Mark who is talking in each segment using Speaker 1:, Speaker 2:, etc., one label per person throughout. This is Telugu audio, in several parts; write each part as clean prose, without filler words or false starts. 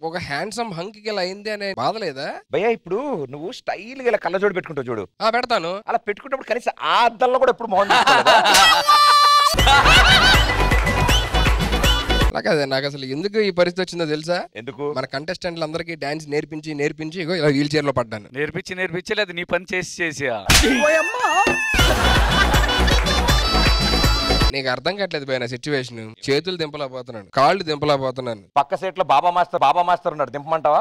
Speaker 1: ఒక హ్యాండ్సమ్ హంక్ ఇలా అయింది అనే బాధ లేదా
Speaker 2: భయ్యా? ఇప్పుడు నువ్వు స్టైల్ గా ఇలా కళ్ళజోడు పెట్టుకుంటావు చూడు.
Speaker 1: పెడతాను.
Speaker 2: అలా పెట్టుకున్నప్పుడు కనీసం ఆ అద్దంలో కూడా ఎప్పుడు మౌన్
Speaker 1: నాకు అసలు ఎందుకు ఈ పరిస్థితి వచ్చిందో తెలుసా?
Speaker 2: ఎందుకు?
Speaker 1: మన కంటెస్టెంట్లు అందరికి డాన్స్ నేర్పించి ఇగో ఇలా వీల్ చైర్ లో పడ్డాను.
Speaker 3: నేర్పించి లేదు నీ పని చేసి
Speaker 1: నీకు అర్థం కావట్లేదు పోయిన సిచ్యువేషన్. చేతులు దింపలేకపోతున్నాను, కాళ్ళు దింపలేకపోతున్నాను.
Speaker 2: పక్క సెట్ లో బాబా మాస్టర్ ఉన్నాడు, దింపమంటావా?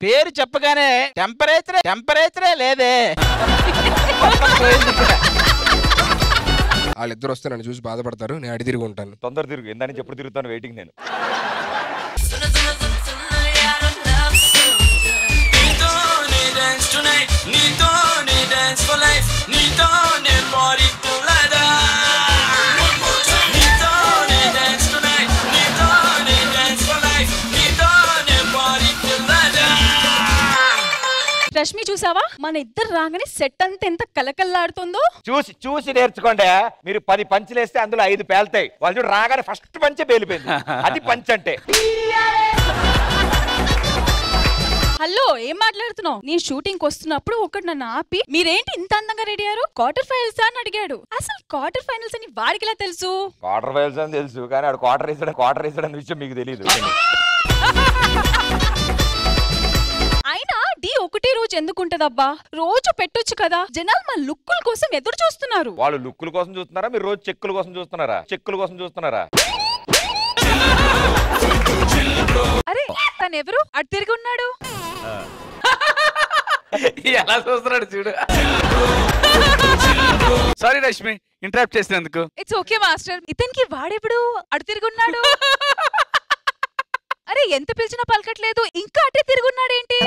Speaker 4: పేరు చెప్పగానే టెంపరేచరే లేదే.
Speaker 1: వాళ్ళిద్దరు వస్తే నన్ను చూసి బాధపడతారు, నేను అడి తిరిగి ఉంటాను.
Speaker 2: తొందర తిరుగు, ఎందని ఎప్పుడు తిరుగుతాను వెయిటింగ్ నేను.
Speaker 5: రష్మి చూసావా మన ఇద్దరు రాగానే సెట్ అంతా ఎంత కలకల్లాడుతుందో.
Speaker 2: చూసి నేర్చుకోండి. మీరు 10 పంచులేస్తే అందులో 5 పేలుతాయి. వాళ్ళు చూడు రాగానే ఫస్ట్ పంచే పేలిపోయింది. అది పంచ్ అంటే.
Speaker 5: హలో, ఏం మాట్లాడుతున్నావు? నేను షూటింగ్ వస్తున్నప్పుడు ఒకటి నన్ను ఆపి మీరేంటి ఇంత అందంగా రెడీ అయ్యారు, క్వార్టర్ ఫైనల్స్ అని అడిగాడు. అసలు క్వార్టర్ ఫైనల్స్ అని వాడికి ఎలా తెలుసు?
Speaker 2: క్వార్టర్ ఫైనల్స్ అని తెలుసు, కానీ ఆడు క్వార్టర్ వేసాడు అనే విషయం మీకు తెలియదు.
Speaker 5: అయినా డి ఒకటే రోజు ఎందుకుంటదబ్బా? రోజు పెట్టొచ్చు కదా. జనాలు మా లుక్కుల కోసం ఎదురు చూస్తున్నారు.
Speaker 2: వాళ్ళు లుక్కుల కోసం చూస్తున్నారా, మీరు రోజు చెక్కుల కోసం చూస్తున్నారా? చెక్కుల కోసం చూస్తున్నారా?
Speaker 5: అరే తను ఎవరు అటు తిరిగి ఉన్నాడు?
Speaker 3: ఎలా చూస్తున్నాడు చూడు. సారీ రష్మి, ఇంటరప్ట్ చేసినందుకు.
Speaker 5: It's okay master. ఇతనికి వాడెప్పుడు అటు తిరిగి ఉన్నాడు? అరే ఎంత పిలిచినా పలకట్లేదు, ఇంకా అటే తిరిగి ఉన్నాడేంటి?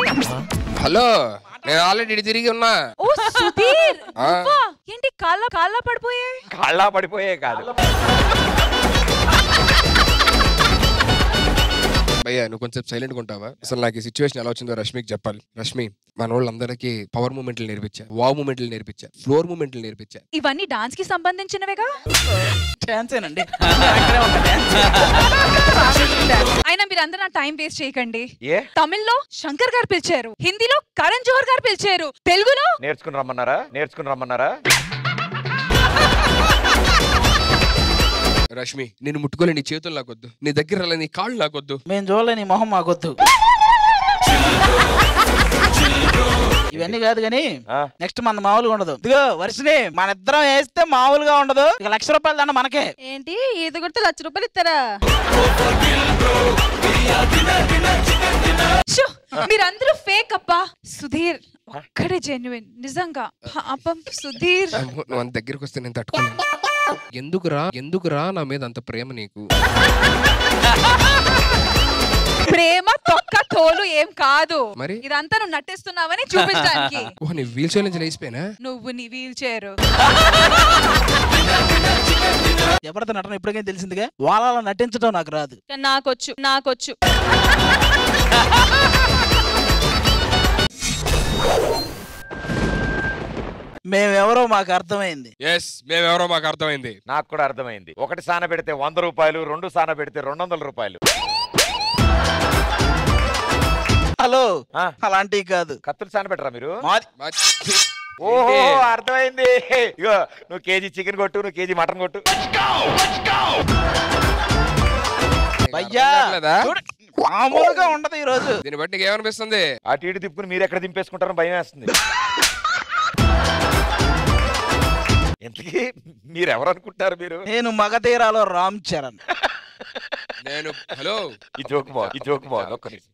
Speaker 1: హలో, నేను ఆల్రెడీ ఇటు తిరిగి ఉన్నా.
Speaker 5: ఓ సుధీర్, నువ్వా? ఏంటి కాళ్ళ పడిపోయాయి?
Speaker 2: కాళ్ళ పడిపోయే కాదు
Speaker 1: భయ్యా, నువ్వు కొంచెం సైలెంట్ గా ఉంటావా? అసలు నాకు ఈ సిచ్యువేషన్ ఎలా వచ్చిందో రష్మికి చెప్పాలి. రష్మి, మన వాళ్ళందరికీ పవర్ మూమెంట్లు నేర్పించా, వావ్ మూమెంట్లు నేర్పించా, ఫ్లోర్ మూమెంట్లు నేర్పించా.
Speaker 5: ఇవన్నీ డాన్స్ కి సంబంధించినవేగా?
Speaker 4: డాన్సేనండి.
Speaker 5: అయినా మీరు అందరూ నా టైం వేస్ట్ చేయకండి.
Speaker 2: ఏ?
Speaker 5: తమిళ్లో శంకర్ గారు పిలిచారు, హిందీలో కరణ్ జోహర్ గారు పిలిచారు, తెలుగులో
Speaker 2: నేర్చుకుని రమ్మన్నారా?
Speaker 1: రష్మి, నేను ముట్టుకోలే నీ చేతులు నాకొద్దు, నీ దగ్గర రాలే నీ కాళ్ళు నాకొద్దు,
Speaker 4: మేము చూడలే నీ మొహం మాకొద్దు. ఇవన్నీ కాదు గానీ నెక్స్ట్ మన మామూలుగా ఉండదు. ఇదిగో వర్షిని, మన ఇద్దరం వేస్తే మామూలుగా ఉండదు. ఇక ₹1,00,000 దండ మనకే.
Speaker 5: ఏంటి ఈత కొడితే ₹1,00,000 ఇస్తారా? మీరందరూ ఫేక్ అబ్బా. సుధీర్ ఒక్కడే జెన్యున్, నిజంగా. అబ్బం సుధీర్,
Speaker 1: నువ్వు అంత దగ్గరికి వస్తే నేను తట్టుకోలేను. ఎందుకురా నా మీద అంత ప్రేమ నీకు?
Speaker 5: ప్రేమ తొక్క తోలు ఏం కాదు.
Speaker 1: మరి
Speaker 5: ఇదంతా నువ్వు నటిస్తున్నావని చూపించడానికి.
Speaker 1: ఓ, నీ వీల్ చైర్ నుంచి లేచిపోయినా?
Speaker 5: నువ్వు నీ వీల్ చైర్.
Speaker 4: ఎవరితో నటన ఇప్పటికే తెలిసిందిగా. వాళ్ళ నటించడం నాకు రాదు.
Speaker 5: నాకొచ్చు.
Speaker 4: మేమెవరో మాకు అర్థమైంది.
Speaker 1: మేమెవరో మాకు అర్థమైంది.
Speaker 2: నాకు కూడా అర్థమైంది. ఒకటి సాన పెడితే ₹100, 2 సాన పెడితే ₹200.
Speaker 4: హలో, అలాంటివి కాదు.
Speaker 2: కత్తులు సాన పెట్టరా మీరు?
Speaker 1: ఓహో,
Speaker 2: అర్థమైంది. ఇగో, నువ్వు కేజీ చికెన్ కొట్టు, నువ్వు కేజీ మటన్ కొట్టు.
Speaker 4: మామూలుగా ఉండదు ఈ రోజు.
Speaker 1: దీన్ని బట్టి ఏమనిపిస్తుంది?
Speaker 2: అటు ఇటు తిప్పుకుని మీరు ఎక్కడ దింపేసుకుంటారని భయం వేస్తుంది. ఎంతకీ మీరెవరు అనుకుంటారు?
Speaker 4: నేను మగధీరాలో రామ్ చరణ్.
Speaker 1: హలో,
Speaker 2: ఈ జోక్ బాగుంది. ఒక్క నిమిషం.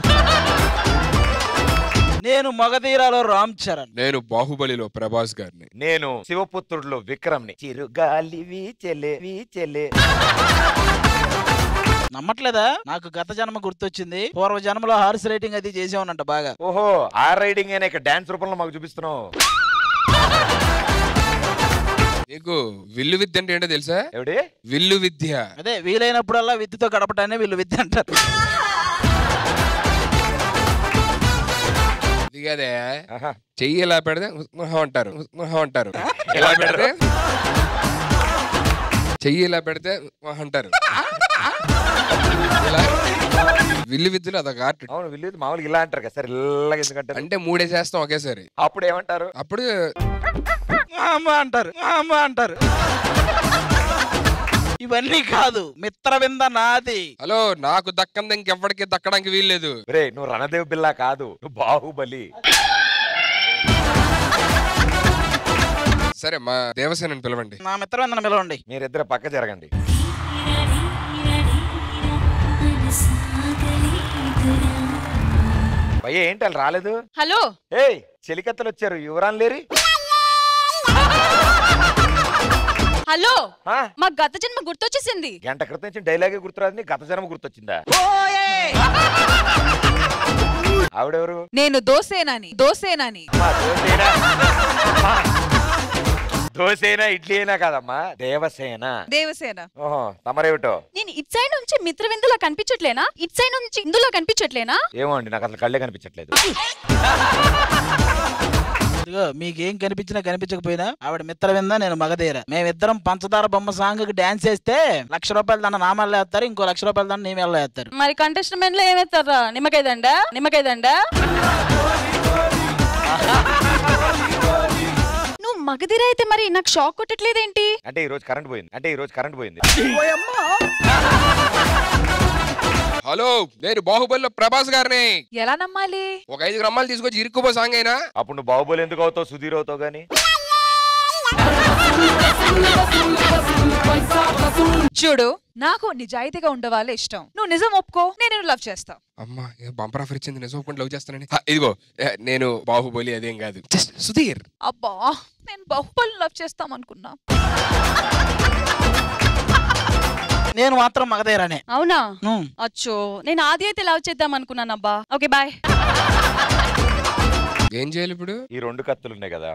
Speaker 4: నేను మగధీరాలో రామ్ చరణ్.
Speaker 1: నేను బాహుబలిలో ప్రభాస్ గారిని.
Speaker 2: నేను శివపుత్రుడిలో విక్రమ్ని. చిరుగాలి వీచెలే.
Speaker 4: నమ్మట్లేదా? నాకు గత జన్మ గుర్తొచ్చింది. పూర్వ జన్మలో హార్స్ రైడింగ్ అది చేసేవనంట బాగా.
Speaker 2: ఓహో, ఆ రైడింగ్ అయినా ఇక్కడ డాన్స్ రూపంలో మాకు చూపిస్తున్నావు.
Speaker 1: నీకు విల్లు విద్య అంటే ఏంటో తెలుసా?
Speaker 2: ఎవడే
Speaker 1: విల్లు విద్య?
Speaker 4: అదే, వీలైనప్పుడల్లా విద్యతో గడపటానే విల్లు విద్య అంటారు.
Speaker 1: ఇది కదే, చెయ్యి ఇలా పెడితే అంటారు, ఇలా పెడితే చెయ్యి ఇలా పెడితే అంటారు. విల్లు విద్యలు అదొక ఆర్ట్.
Speaker 2: అవును వీళ్ళు మామూలుగా ఇలా అంటారు కదా సార్, ఇలాగ ఎందుకంటారు?
Speaker 1: అంటే 3 వేసేస్తాం ఒకేసారి.
Speaker 2: అప్పుడు ఏమంటారు?
Speaker 1: అప్పుడు
Speaker 4: అమ్మ అంటారు, అమ్మ అంటారు. ఇవన్నీ కాదు, మిత్రవింద నాది.
Speaker 1: హలో, నాకు దక్కంది ఇంకెవ్వడికి దక్కడానికి వీల్లేదు.
Speaker 2: రే నువ్వు రణదేవ్ బిల్లా కాదు, నువ్వు బాహుబలి.
Speaker 1: సరే మా దేవసేనని పిలవండి.
Speaker 4: నా మిత్రవిందన పిలవండి.
Speaker 2: మీరిద్దరు పక్క జరగండి. భయ్య ఏంటి వాళ్ళు రాలేదు?
Speaker 5: హలో
Speaker 2: ఏయ్ చెలికత్తలు వచ్చారు, యువరాన్ లేరి.
Speaker 5: హలో
Speaker 2: ఆ?
Speaker 5: మా గత జన్మ గుర్తొచ్చేసింది.
Speaker 2: గంట క్రితం నుంచి డైలాగే గుర్తురాదు, నీ గత జన్మ గుర్తొచ్చిందా? ఆవిడెవరు?
Speaker 6: నేను దోసేనాని.
Speaker 2: మా దోసేనా? దోసేనా ఇడ్లీ అయినా కాదమ్మా, దేవసేన.
Speaker 6: దేవసేన.
Speaker 2: ఓహో తమరేమిటో.
Speaker 5: నేను ఇట్ సైడ్ నుంచి మిత్రవిందులా కనిపించట్లేనా? ఇట్ సైడ్ నుంచి ఇందులో కనిపించట్లేనా?
Speaker 2: ఏమో అండి, నాకు అసలు కళ్ళే కనిపించట్లేదు.
Speaker 4: ఇదిగో మీకేం కనిపించినా కనిపించకపోయినా ఆవిడ మిత్రవింద, నేను మగధీర. మేమిద్దరం పంచదార బొమ్మ సాంగ్ కి డాన్స్ చేస్తే 1,00,000 రూపాయలు దాన్ని నామాల్లో వేస్తారు, ఇంకో 1,00,000 రూపాయలు దాన్ని నీ మెల్లో వేస్తారు.
Speaker 5: మరి కంటెస్ట్మెంట్ లో ఏమేస్తారా? నిమ్మకాయ దండ. నువ్వు మగధీర అయితే మరి నాకు షాక్ కొట్టట్లేదేంటి?
Speaker 2: అంటే ఈ రోజు కరెంట్ పోయింది.
Speaker 1: హలో, నేను బాహుబలిలో ప్రభాస్ గారిని.
Speaker 6: ఎలా నమ్మాలి?
Speaker 1: ఒక 5 గ్రామాలు తీసుకొచ్చి ఇరుక్కుపో సాంగ్ అయినా.
Speaker 2: అప్పుడు నువ్వు బాహుబలి ఎందుకు అవుతావు, సుధీర్ అవుతావు గానీ.
Speaker 6: చూడు, నాకు నిజాయితీగా ఉండవాళ్ళే ఇష్టం. నువ్వు నిజం ఒప్పుకో, నేను లవ్ చేస్తా.
Speaker 1: అమ్మా, బంపర్ ఆఫర్ ఇచ్చింది, నిజం ఒప్పుకొని లవ్ చేస్తానని. ఇదిగో నేను బాహుబలి అదేం కాదు, జస్ట్ సుధీర్.
Speaker 6: అబ్బా, నేను బాహుబలి లవ్ చేస్తాం అనుకున్నా.
Speaker 4: నేను మాత్రం మగధీరనే.
Speaker 5: అవునా?
Speaker 4: ఉమ్.
Speaker 5: అచ్చో, నేను ఆది అయితే లవ్ చేద్దాం అనుకున్నాను అబ్బా. Okay bye.
Speaker 1: ఏం చేయాలి ఇప్పుడు?
Speaker 2: ఈ 2 కత్తులు ఉన్నాయి కదా,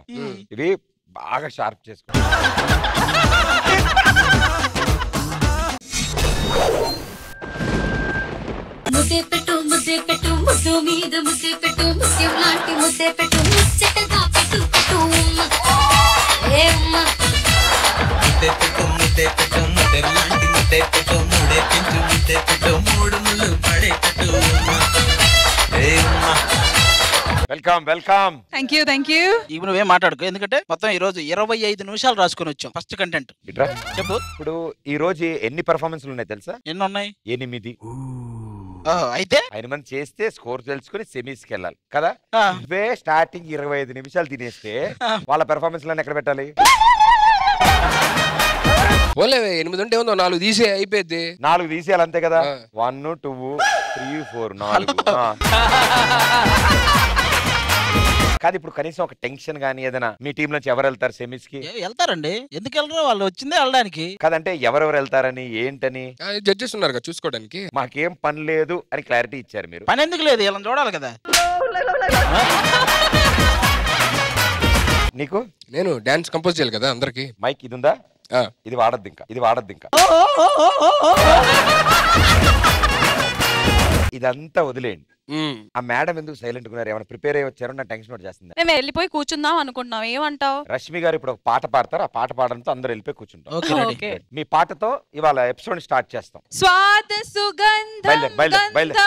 Speaker 2: ఇవి బాగా షార్ప్ చేసుకో.
Speaker 7: ముద్దే పెట్టు ముద్దు మీద ముద్దే పెట్టు, ముత్యం లాంటి ముద్దే పెట్టు, ముచ్చటగా పెట్టు ఏమ్మా.
Speaker 8: ముద్దే పెట్టు ముద్దే లాంటి ముద్దే పెట్టు, మూడే పెంచు ముద్దే పెట్టు, 3 ముళ్ళు పడేటట్టు.
Speaker 2: వెల్కమ్.
Speaker 6: Thank you.
Speaker 4: ఇప్పుడు నువ్వేం మాట్లాడుకో, ఎందుకంటే మొత్తం ఈ రోజు 25 నిమిషాలు రాసుకొని వచ్చాం. ఫస్ట్ కంటెంట్
Speaker 2: ఇట్రా
Speaker 4: చెప్పు.
Speaker 2: ఇప్పుడు ఈ రోజు ఎన్ని పెర్ఫార్మెన్స్లు ఉన్నాయి తెలుసా?
Speaker 4: ఎన్ని ఉన్నాయి?
Speaker 2: 8.
Speaker 4: అయితే
Speaker 2: 5 మంది చేస్తే స్కోర్ తెలుసుకుని సెమీస్ కి వెళ్ళాలి కదా.
Speaker 4: ఆ.
Speaker 2: ఇవే స్టార్టింగ్ 25 నిమిషాలు తినేస్తే వాళ్ళ పెర్ఫార్మెన్స్ లను ఎక్కడ పెట్టాలి?
Speaker 1: పోలే 8 ఉంటే ఉందో 4 తీసే అయిపోద్ది.
Speaker 2: 4 తీసేయాలి అంతే కదా.
Speaker 1: ఆ.
Speaker 2: 1 2 3 4 4. కాదు ఇప్పుడు కనీసం ఒక టెన్షన్ గానీ ఏదైనా మీ టీం నుంచి ఎవరు వెళ్తారు సెమీస్ కి?
Speaker 4: వెళ్తారండి, ఎందుకు వెళ్ళరు? వాళ్ళు వచ్చిందే వెళ్ళడానికి.
Speaker 2: కాదంటే ఎవరెవరు వెళ్తారని ఏంటని
Speaker 1: జడ్జెస్ ఉన్నారు కదా చూసుకోవడానికి.
Speaker 2: మాకేం పని లేదు అని క్లారిటీ ఇచ్చారు మీరు.
Speaker 4: పని ఎందుకు లేదు, వీళ్ళని చూడాలి కదా.
Speaker 2: నీకు
Speaker 1: నేను డాన్స్ కంపోజ్ చేయాలి కదా అందరికి.
Speaker 2: మైక్ ఇది ఉందా? ఇది వాడద్దు ఇంకా. ఇదంతా వదిలేయండి. ఆ మేడం ఎందుకు సైలెంట్ ఉన్నారు? ఏమైనా ప్రిపేర్ అయ్యి వచ్చారో నా టెన్షన్ నోట్ చేస్తుంది.
Speaker 5: మేము వెళ్ళిపోయి కూర్చుందాం అనుకుంటున్నాం, ఏమంటావు?
Speaker 2: రష్మి గారు ఇప్పుడు ఒక పాట పాడతారు, ఆ పాట పాడడంతో అందరూ వెళ్ళిపోయి కూర్చుంటాం.
Speaker 5: ఓకే.
Speaker 2: మీ పాటతో ఇవాళ ఎపిసోడ్ స్టార్ట్ చేస్తాం.
Speaker 5: స్వాద సుగంధం
Speaker 2: బయలుదేరు.